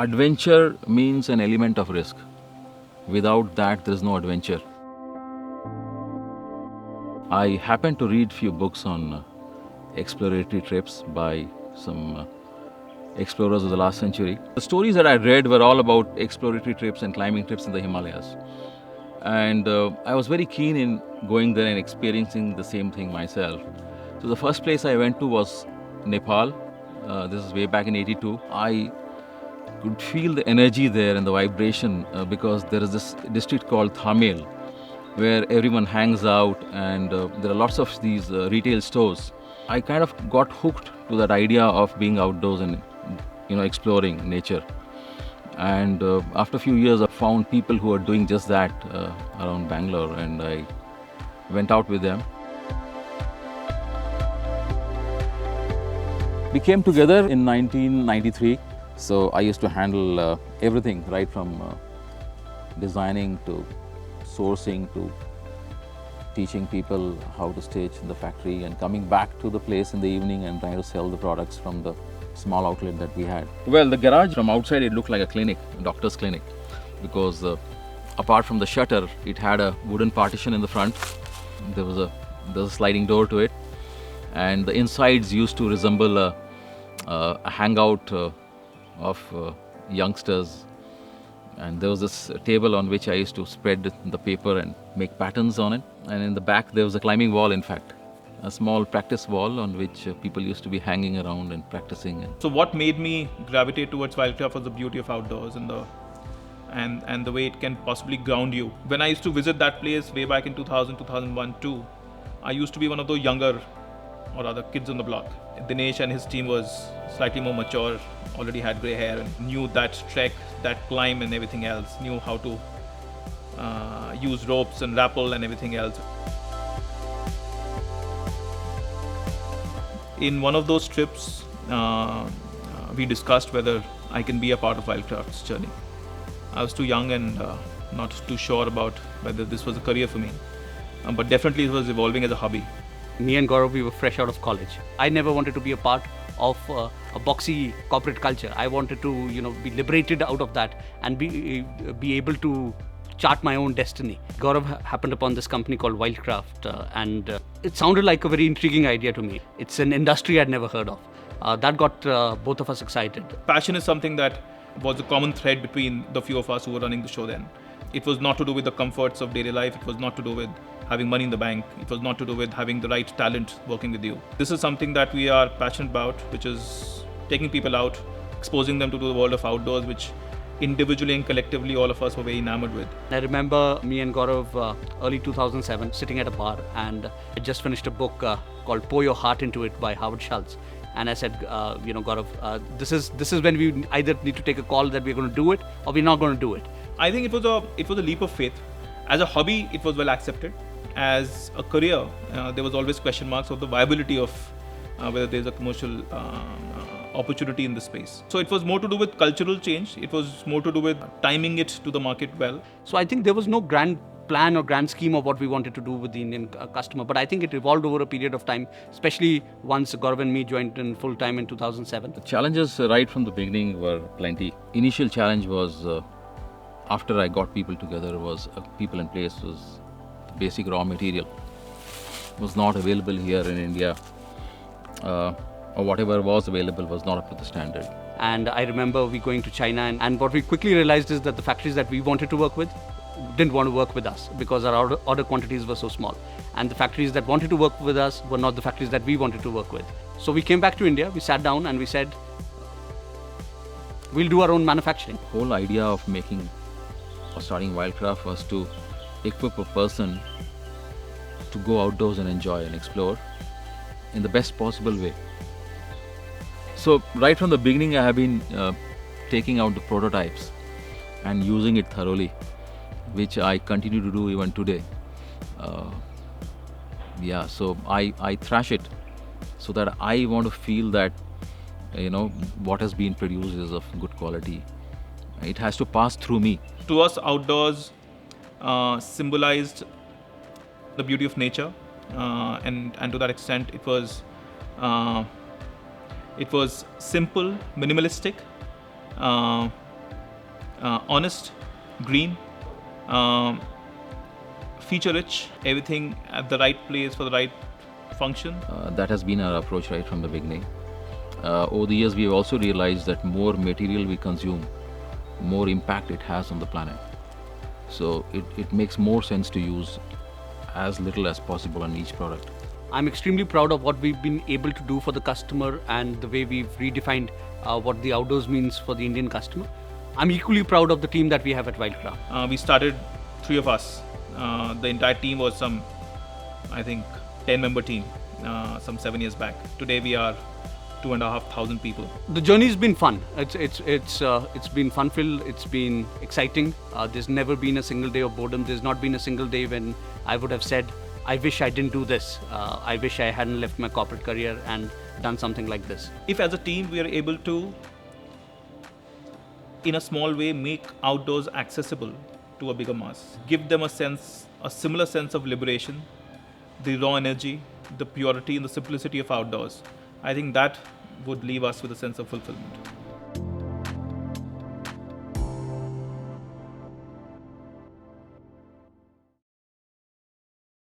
Adventure means an element of risk. Without that, there is no adventure. I happened to read few books on exploratory trips by some explorers of the last century. The stories that I read were all about exploratory trips and climbing trips in the Himalayas. And I was very keen in going there and experiencing the same thing myself. So the first place I went to was Nepal. This is way back in '82. I could feel the energy there and the vibration because there is this district called Thamel where everyone hangs out, and there are lots of these retail stores. I kind of got hooked to that idea of being outdoors and exploring nature. And after a few years, I found people who are doing just that around Bangalore, and I went out with them. We came together in 1993. So I used to handle everything, right from designing to sourcing to teaching people how to stage in the factory and coming back to the place in the evening and trying to sell the products from the small outlet that we had. Well, the garage from outside, it looked like a clinic, a doctor's clinic, because apart from the shutter, it had a wooden partition in the front. There was a sliding door to it, and the insides used to resemble a hangout of youngsters. And there was this table on which I used to spread the paper and make patterns on it. And in the back, there was a climbing wall, in fact, a small practice wall on which people used to be hanging around and practicing. So what made me gravitate towards Wildcraft was the beauty of outdoors and the way it can possibly ground you. When I used to visit that place way back in 2000, 2001, 2, I used to be one of those younger, or rather kids on the block. Dinesh and his team was slightly more mature, already had grey hair, and knew that trek, that climb and everything else, knew how to use ropes and rappel and everything else. In one of those trips, we discussed whether I can be a part of Wildcraft's journey. I was too young and not too sure about whether this was a career for me, but definitely it was evolving as a hobby. Me and Gaurav, we were fresh out of college. I never wanted to be a part of a boxy corporate culture. I wanted to, be liberated out of that and be able to chart my own destiny. Gaurav happened upon this company called Wildcraft, and it sounded like a very intriguing idea to me. It's an industry I'd never heard of. That got both of us excited. Passion is something that was a common thread between the few of us who were running the show then. It was not to do with the comforts of daily life. It was not to do with having money in the bank. It was not to do with having the right talent working with you. This is something that we are passionate about, which is taking people out, exposing them to the world of outdoors, which individually and collectively all of us were very enamored with. I remember me and Gaurav early 2007 sitting at a bar, and I just finished a book called Pour Your Heart Into It by Howard Schultz. And I said, Gaurav, this is when we either need to take a call that we're going to do it or we're not going to do it. I think it was a leap of faith. As a hobby, it was well accepted. As a career, there was always question marks of the viability of whether there's a commercial opportunity in this space. So it was more to do with cultural change. It was more to do with timing it to the market well. So I think there was no grand plan or grand scheme of what we wanted to do with the Indian customer, but I think it evolved over a period of time, especially once Gaurav and me joined in full time in 2007. The challenges right from the beginning were plenty. Initial challenge was after I got people together was people in place was the basic raw material was not available here in India, or whatever was available was not up to the standard. And I remember we going to China, and what we quickly realized is that the factories that we wanted to work with didn't want to work with us because our order quantities were so small. And the factories that wanted to work with us were not the factories that we wanted to work with. So we came back to India, we sat down and we said, we'll do our own manufacturing. The whole idea of making or starting Wildcraft was to equip a person to go outdoors and enjoy and explore in the best possible way. So right from the beginning, I have been taking out the prototypes and using it thoroughly, which I continue to do even today. So I thrash it so that I want to feel that what has been produced is of good quality. It has to pass through me. To us, outdoors symbolized the beauty of nature, and to that extent, it was simple, minimalistic, honest, green, feature rich, everything at the right place for the right function. That has been our approach right from the beginning. Over the years, we have also realized that more material we consume, more impact it has on the planet. So it makes more sense to use as little as possible on each product. I'm extremely proud of what we've been able to do for the customer and the way we've redefined what the outdoors means for the Indian customer. I'm equally proud of the team that we have at Wildcraft. We started 3 of us. The entire team was some, I think, 10-member team some 7 years back. Today we are 2,500 people. The journey's been fun. It's been fun-filled. It's been exciting. There's never been a single day of boredom. There's not been a single day when I would have said, I wish I didn't do this. I wish I hadn't left my corporate career and done something like this. If as a team we are able to, in a small way, make outdoors accessible to a bigger mass, give them a similar sense of liberation, the raw energy, the purity and the simplicity of outdoors, I think that would leave us with a sense of fulfillment.